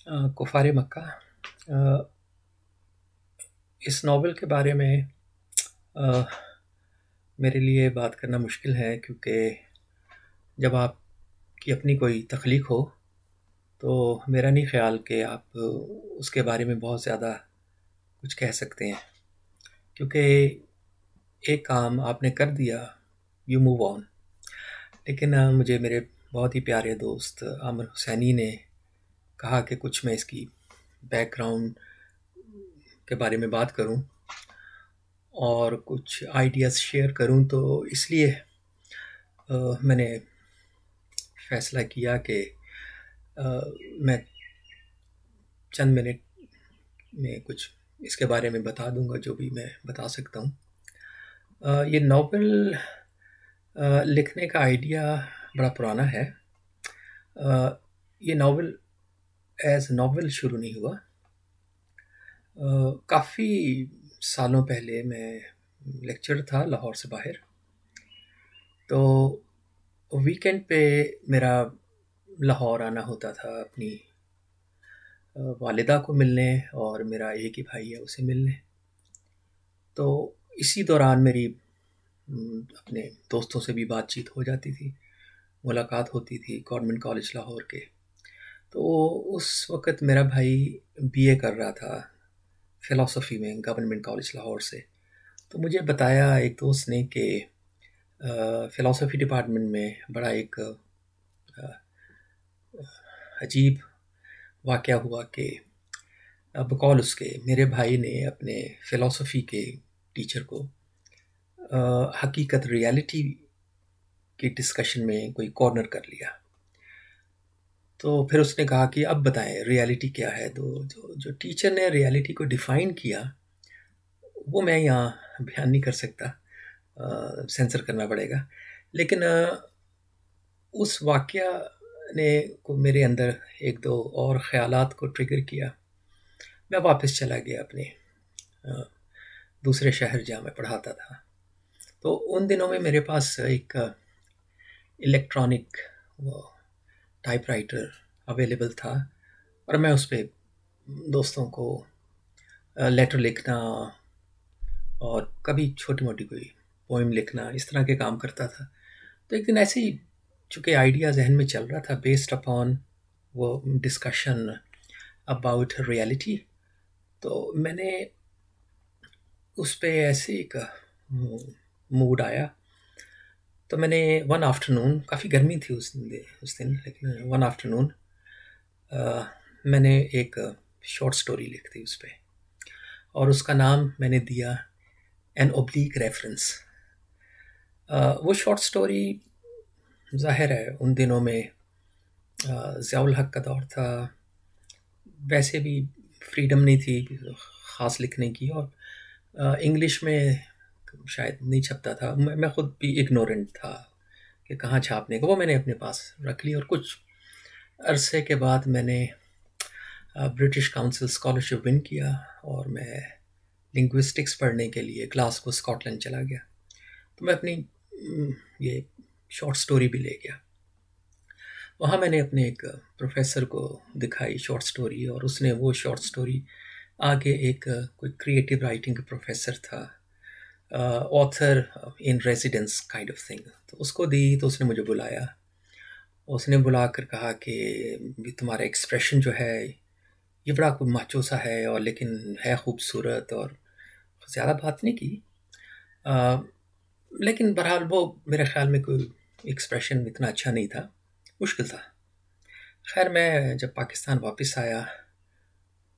कुफ़ार मक्का। अ, इस नावल के बारे में अ, मेरे लिए बात करना मुश्किल है, क्योंकि जब आपकी अपनी कोई तख्लीक हो तो मेरा नहीं ख़्याल कि आप उसके बारे में बहुत ज़्यादा कुछ कह सकते हैं, क्योंकि एक काम आपने कर दिया, यू मूव ऑन। लेकिन मुझे मेरे बहुत ही प्यारे दोस्त आमिर हुसैनी ने कहा कि कुछ मैं इसकी बैकग्राउंड के बारे में बात करूं और कुछ आइडियाज़ शेयर करूं, तो इसलिए मैंने फ़ैसला किया कि अ, मैं चंद मिनट में कुछ इसके बारे में बता दूंगा, जो भी मैं बता सकता हूँ। ये नावल लिखने का आइडिया बड़ा पुराना है। ये नावल एज नावल शुरू नहीं हुआ। काफ़ी सालों पहले मैं लेक्चर था लाहौर से बाहर, तो वीकेंड पे मेरा लाहौर आना होता था अपनी वालिदा को मिलने, और मेरा एक ही भाई है उसे मिलने। तो इसी दौरान मेरी अपने दोस्तों से भी बातचीत हो जाती थी, मुलाकात होती थी गवर्नमेंट कॉलेज लाहौर के। तो उस वक़्त मेरा भाई बीए कर रहा था फ़िलासफ़ी में गवर्नमेंट कॉलेज लाहौर से। तो मुझे बताया एक दोस्त ने कि फ़िलासफ़ी डिपार्टमेंट में बड़ा एक अजीब वाक़या हुआ कि बकौल उसके मेरे भाई ने अपने फ़िलासफ़ी के टीचर को हकीकत रियलिटी की डिस्कशन में कोई कॉर्नर कर लिया। तो फिर उसने कहा कि अब बताएं रियलिटी क्या है। तो जो टीचर ने रियलिटी को डिफ़ाइन किया, वो मैं यहाँ बयान नहीं कर सकता, सेंसर करना पड़ेगा। लेकिन उस वाक़या ने को मेरे अंदर एक दो और ख़यालात को ट्रिगर किया। मैं वापस चला गया अपने अ, दूसरे शहर जहाँ मैं पढ़ाता था। तो उन दिनों में मेरे पास एक इलेक्ट्रॉनिक वो टाइपराइटर अवेलेबल था, और मैं उस पे दोस्तों को लेटर लिखना और कभी छोटी-मोटी कोई पोएम लिखना, इस तरह के काम करता था। तो एक दिन ऐसे ही, चूँकि आइडिया ज़हन में चल रहा था बेस्ड अपॉन वो डिस्कशन अबाउट रियलिटी, तो मैंने उस पे ऐसे एक मूड आया। तो मैंने वन आफ्टरनून, काफ़ी गर्मी थी उस दिन, लेकिन वन आफ्टरनून मैंने एक शॉर्ट स्टोरी लिख दी उस पे, और उसका नाम मैंने दिया एन ओब्लीक रेफरेंस। वो शॉर्ट स्टोरी, ज़ाहिर है उन दिनों में ज़ियाउल हक का दौर था, वैसे भी फ्रीडम नहीं थी ख़ास लिखने की, और इंग्लिश में शायद नहीं छपता था। मैं खुद भी इग्नोरेंट था कि कहाँ छापने का। वो मैंने अपने पास रख ली, और कुछ अरसे के बाद मैंने ब्रिटिश काउंसिल स्कॉलरशिप विन किया, और मैं लिंग्विस्टिक्स पढ़ने के लिए ग्लासगो स्कॉटलैंड चला गया। तो मैं अपनी ये शॉर्ट स्टोरी भी ले गया। वहाँ मैंने अपने एक प्रोफेसर को दिखाई शॉर्ट स्टोरी, और उसने वो शॉर्ट स्टोरी आगे एक कोई क्रिएटिव राइटिंग का प्रोफेसर था, author in residence kind of thing, तो उसको दी। तो उसने मुझे बुलाया, उसने बुलाकर कहा कि भी तुम्हारा एक्सप्रेशन जो है ये बड़ा कोई माचो सा है, और लेकिन है खूबसूरत, और ज़्यादा बात नहीं की। अ, लेकिन बहरहाल वो मेरे ख़्याल में कोई एक्सप्रेशन इतना अच्छा नहीं था, मुश्किल था। खैर मैं जब पाकिस्तान वापस आया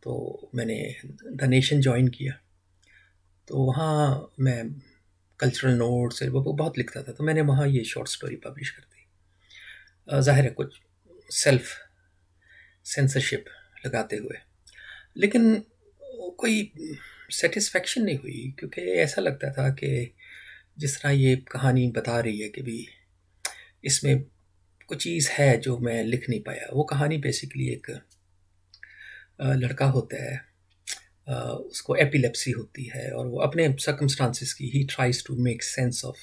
तो मैंने द नेशन जॉइन किया। तो वहाँ मैं कल्चरल नोट्स वो बहुत लिखता था, तो मैंने वहाँ ये शॉर्ट स्टोरी पब्लिश कर दी, ज़ाहिर है कुछ सेल्फ सेंसरशिप लगाते हुए। लेकिन कोई सेटिस्फेक्शन नहीं हुई, क्योंकि ऐसा लगता था कि जिस तरह ये कहानी बता रही है कि भी इसमें कुछ चीज़ है जो मैं लिख नहीं पाया। वो कहानी बेसिकली एक लड़का होता है, उसको एपिलेप्सी होती है, और वो अपने सर्कमस्टांसिस की ही tries to make sense of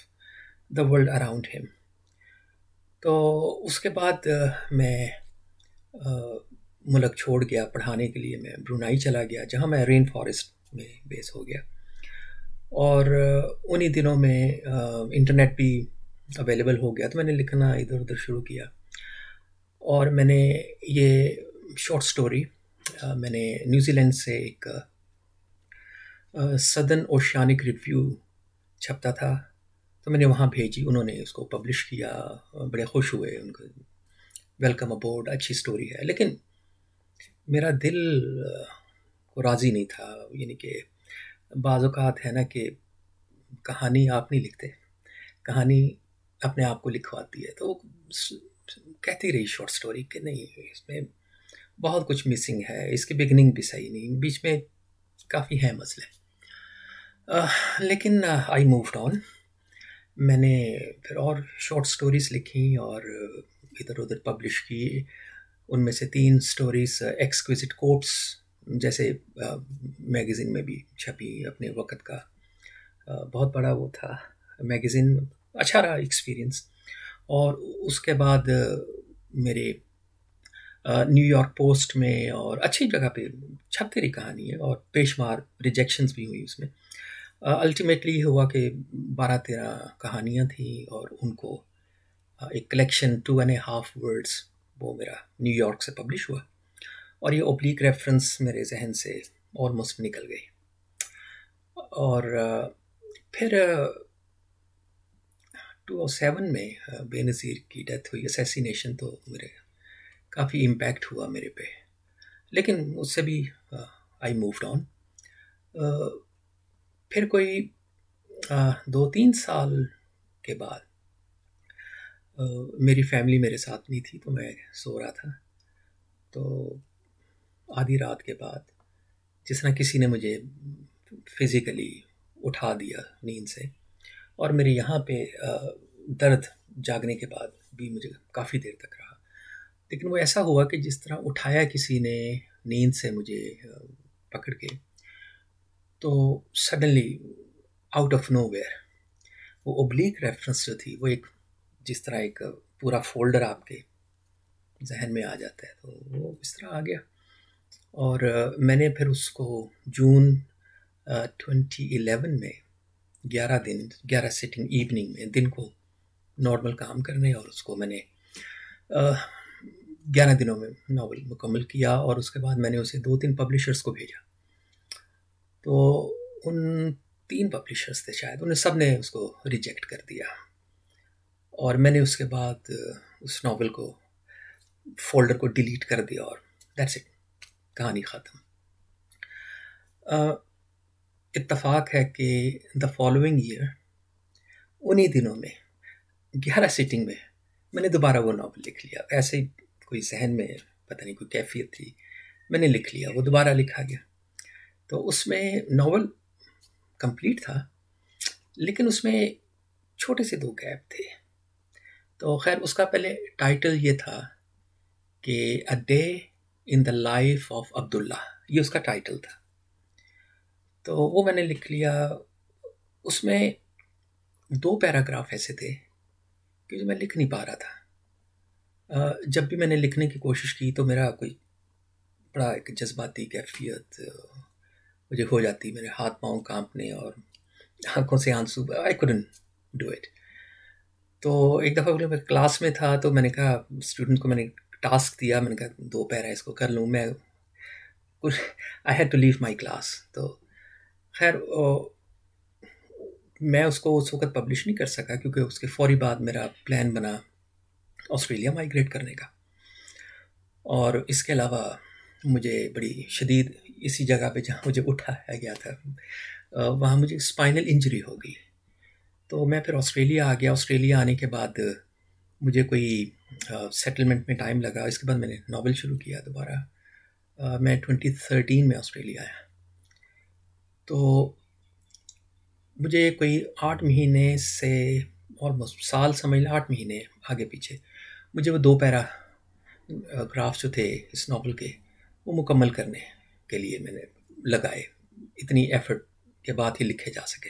the world around him. तो उसके बाद मैं मुल्क छोड़ गया पढ़ाने के लिए, मैं ब्रुनाई चला गया जहाँ मैं रेन फॉरेस्ट में बेस हो गया। और उन्हीं दिनों में इंटरनेट भी अवेलेबल हो गया, तो मैंने लिखना इधर उधर शुरू किया। और मैंने ये शॉर्ट स्टोरी मैंने न्यूजीलैंड से एक सदर्न ओशियानिक रिव्यू छपता था, तो मैंने वहाँ भेजी, उन्होंने उसको पब्लिश किया, बड़े खुश हुए, उनको वेलकम अबोर्ड, अच्छी स्टोरी है। लेकिन मेरा दिल को राज़ी नहीं था, यानी कि बाज़ औक़ात है ना कि कहानी आप नहीं लिखते, कहानी अपने आप को लिखवाती है। तो कहती रही शॉर्ट स्टोरी कि नहीं, इसमें बहुत कुछ मिसिंग है, इसकी बिगनिंग भी सही नहीं, बीच में काफ़ी है मसले। लेकिन आई मूव्ड ऑन। मैंने फिर और शॉर्ट स्टोरीज़ लिखी और इधर उधर पब्लिश की। उनमें से 3 स्टोरीज़ एक्सक्विजिट कोट्स जैसे मैगज़ीन में भी छपी, अपने वक़्त का बहुत बड़ा वो था मैगज़ीन, अच्छा रहा एक्सपीरियंस। और उसके बाद मेरे न्यूयॉर्क पोस्ट में और अच्छी जगह पे छपती रही कहानी है, और बेशुमार रिजेक्शंस भी हुई उसमें। अल्टीमेटली हुआ कि 12-13 कहानियाँ थी, और उनको एक कलेक्शन 2.5 वर्ड्स वो मेरा न्यूयॉर्क से पब्लिश हुआ, और ये ओब्लिक रेफरेंस मेरे जहन से ऑलमोस्ट निकल गई। और फिर 2007 में बेनज़ीर की डेथ हुई, असैसिनेशन, तो मेरे काफ़ी इम्पैक्ट हुआ मेरे पे, लेकिन उससे भी आई मूव्ड ऑन। फिर कोई 2-3 साल के बाद मेरी फैमिली मेरे साथ नहीं थी, तो मैं सो रहा था, तो आधी रात के बाद जिस तरह किसी ने मुझे फिज़िकली उठा दिया नींद से, और मेरे यहाँ पे दर्द जागने के बाद भी मुझे काफ़ी देर तक रहा। लेकिन वो ऐसा हुआ कि जिस तरह उठाया किसी ने नींद से मुझे पकड़ के, तो सडनली आउट ऑफ नोवेयर वो ओब्लिक रेफरेंस जो थी, वो एक जिस तरह एक पूरा फोल्डर आपके जहन में आ जाता है, तो वो इस तरह आ गया। और मैंने फिर उसको जून 2011 में 11 सिटिंग इवनिंग में, दिन को नॉर्मल काम करने, और उसको मैंने 11 दिनों में नावल मुकम्मल किया। और उसके बाद मैंने उसे 2-3 पब्लिशर्स को भेजा, तो उन 3 पब्लिशर्स थे शायद, उन्हें सब ने उसको रिजेक्ट कर दिया, और मैंने उसके बाद उस नावल को फोल्डर को डिलीट कर दिया, और दैट्स इट, कहानी ख़त्म। इत्तफाक है कि द फॉलोइंग ईयर उन्हीं दिनों में 11 सिटिंग में मैंने दोबारा वो नावल लिख लिया। ऐसे ही कोई जहन में पता नहीं कोई कैफियत थी, मैंने लिख लिया, वो दोबारा लिखा गया। तो उसमें नावल कंप्लीट था, लेकिन उसमें छोटे से 2 गैप थे। तो खैर उसका पहले टाइटल ये था कि a day in the life of Abdullah, ये उसका टाइटल था। तो वो मैंने लिख लिया। उसमें 2 पैराग्राफ ऐसे थे कि जो मैं लिख नहीं पा रहा था। जब भी मैंने लिखने की कोशिश की तो मेरा कोई बड़ा एक जज्बाती कैफियत मुझे हो जाती, मेरे हाथ पाँव कांपने और आंखों से आंसू, आई कुडंट डू इट। तो एक दफ़ा मैं क्लास में था, तो मैंने कहा स्टूडेंट को, मैंने टास्क दिया, मैंने कहा 2 पैरा इसको कर लूँ मैं, कुछ I had to leave my class. तो खैर मैं उसको उस वक्त पब्लिश नहीं कर सका, क्योंकि उसके फ़ौरी बाद मेरा प्लान बना ऑस्ट्रेलिया माइग्रेट करने का। और इसके अलावा मुझे बड़ी शदीद इसी जगह पे जहाँ मुझे उठाया गया था, वहाँ मुझे स्पाइनल इंजरी हो गई। तो मैं फिर ऑस्ट्रेलिया आ गया। ऑस्ट्रेलिया आने के बाद मुझे कोई सेटलमेंट में टाइम लगा। इसके बाद मैंने नावल शुरू किया दोबारा। मैं 2013 में ऑस्ट्रेलिया आया, तो मुझे कोई 8 महीने से ऑलमोस्ट साल समझ लें, 8 महीने आगे पीछे, मुझे वो 2 पैराग्राफ जो थे इस नावल के, वो मुकम्मल करने के लिए मैंने लगाए, इतनी एफर्ट के बाद ही लिखे जा सके।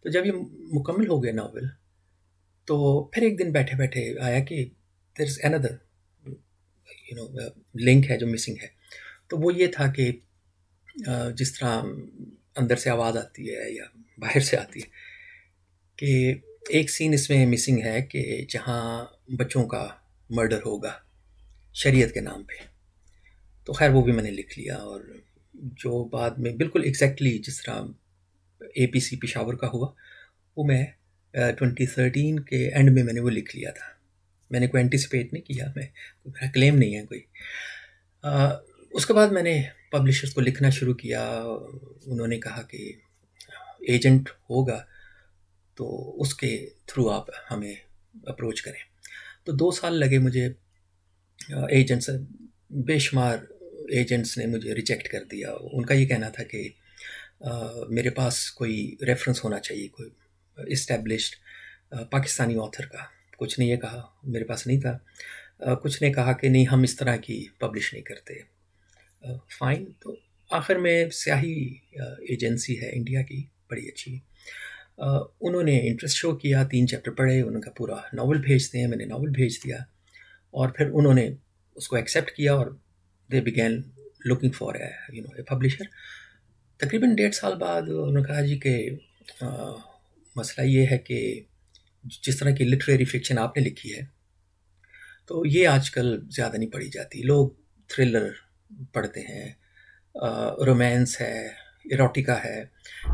तो जब ये मुकम्मल हो गया नावल, तो फिर एक दिन बैठे बैठे आया कि देयर इज़ अनदर लिंक है जो मिसिंग है। तो वो ये था कि जिस तरह अंदर से आवाज़ आती है या बाहर से आती है, कि एक सीन इसमें मिसिंग है कि जहाँ बच्चों का मर्डर होगा शरीयत के नाम पे। तो खैर वो भी मैंने लिख लिया, और जो बाद में बिल्कुल एग्जैक्टली जिस तरह एपीसी पेशावर का हुआ, वो मैं 2013 के एंड में मैंने वो लिख लिया था। मैंने कोई एंटिसिपेट नहीं किया, मेरा क्लेम नहीं है कोई। उसके बाद मैंने पब्लिशर्स को लिखना शुरू किया। उन्होंने कहा कि एजेंट होगा तो उसके थ्रू आप हमें अप्रोच करें। तो 2 साल लगे मुझे। एजेंट्स, बेशुमार एजेंट्स ने मुझे रिजेक्ट कर दिया। उनका ये कहना था कि मेरे पास कोई रेफरेंस होना चाहिए, कोई इस्टेब्लिश्ड पाकिस्तानी ऑथर का। कुछ ने ये कहा, मेरे पास नहीं था। कुछ ने कहा कि नहीं, हम इस तरह की पब्लिश नहीं करते। फ़ाइन। तो आखिर में स्याही एजेंसी है इंडिया की, बड़ी अच्छी। उन्होंने इंटरेस्ट शो किया, 3 चैप्टर पढ़े, उनका पूरा नावल भेजते हैं। मैंने नावल भेज दिया और फिर उन्होंने उसको एक्सेप्ट किया और they began looking for a publisher. तकरीबन 1.5 साल बाद उन्होंने कहा जी कि मसला ये है कि जिस तरह की लिटरेरी फिक्शन आपने लिखी है तो ये आजकल ज़्यादा नहीं पढ़ी जाती। लोग थ्रिलर पढ़ते हैं, रोमांस है, इरोटिका है,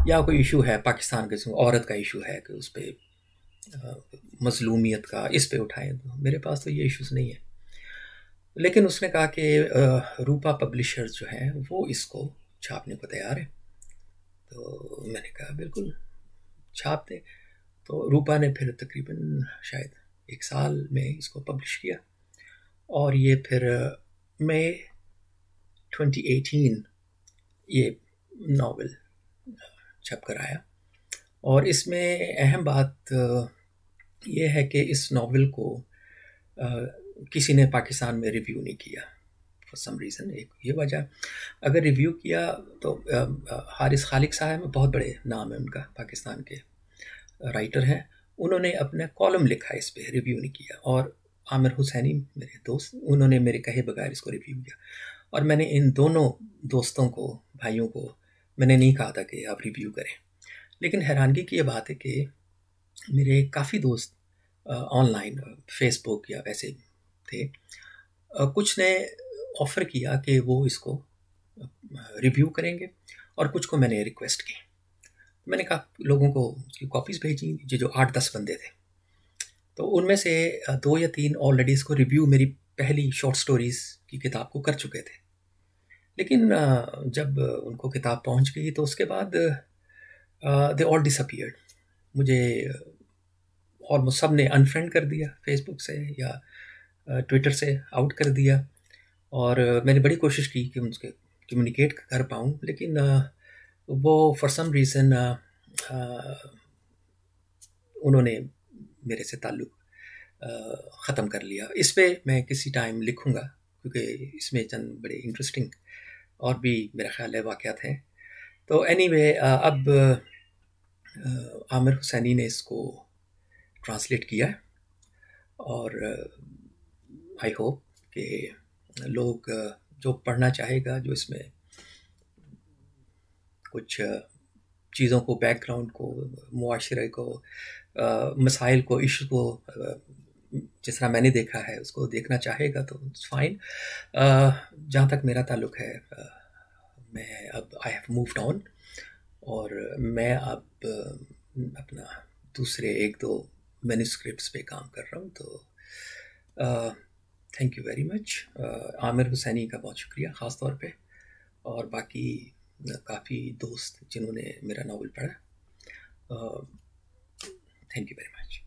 या कोई इशू है पाकिस्तान के, औरत का इशू है कि उस पर मजलूमियत का, इस पे उठाएं। तो मेरे पास तो ये इश्यूज़ नहीं है। लेकिन उसने कहा कि रूपा पब्लिशर्स जो हैं वो इसको छापने को तैयार है। तो मैंने कहा बिल्कुल छाप दे। तो रूपा ने फिर तकरीबन शायद 1 साल में इसको पब्लिश किया, और ये फिर मई 2018 ये नावल छप कर आया। और इसमें अहम बात ये है कि इस नावल को किसी ने पाकिस्तान में रिव्यू नहीं किया फॉर सम रीज़न। एक ये वजह, अगर रिव्यू किया तो हारिस खालिक साहब, बहुत बड़े नाम है उनका, पाकिस्तान के राइटर हैं, उन्होंने अपना कॉलम लिखा इस पे, रिव्यू नहीं किया। और आमिर हुसैनी मेरे दोस्त, उन्होंने मेरे कहे बगैर इसको रिव्यू किया। और मैंने इन दोनों दोस्तों को, भाइयों को, मैंने नहीं कहा था कि आप रिव्यू करें। लेकिन हैरानगी की ये बात है कि मेरे काफ़ी दोस्त ऑनलाइन फेसबुक या वैसे थे, कुछ ने ऑफ़र किया कि वो इसको रिव्यू करेंगे, और कुछ को मैंने रिक्वेस्ट की। मैंने कहा लोगों को उसकी कॉपीज़ भेजी, जो 8-10 बंदे थे। तो उनमें से 2 या 3 ऑलरेडी इसको रिव्यू मेरी पहली शॉर्ट स्टोरीज़ की किताब को कर चुके थे। लेकिन जब उनको किताब पहुंच गई तो उसके बाद दे ऑल डिसअपीयर्ड। मुझे ऑलमोस्ट सब ने अनफ्रेंड कर दिया फेसबुक से या ट्विटर से आउट कर दिया। और मैंने बड़ी कोशिश की कि उनसे कम्युनिकेट कर पाऊँ, लेकिन वो फॉर सम रीज़न उन्होंने मेरे से ताल्लुक़ ख़त्म कर लिया। इस पे मैं किसी टाइम लिखूँगा, क्योंकि इसमें चंद बड़े इंटरेस्टिंग और भी मेरा ख़्याल है वाक़यात हैं। तो एनीवे, अब आमिर हुसैनी ने इसको ट्रांसलेट किया है, और आई होप कि लोग जो पढ़ना चाहेगा, जो इसमें कुछ चीज़ों को, बैकग्राउंड को, मुआशरे को, मसाइल को, इशू को जिस तरह मैंने देखा है उसको देखना चाहेगा तो इट्स फाइन। जहाँ तक मेरा ताल्लुक़ है, मैं अब आई हैव मूव्ड ऑन, और मैं अब अपना दूसरे 1-2 मैन्युस्क्रिप्ट्स पे काम कर रहा हूँ। तो thank you very much. Aamir Husaini का बहुत शुक्रिया ख़ास तौर पे, और बाकी काफ़ी दोस्त जिन्होंने मेरा नावल पढ़ा। Thank you very much.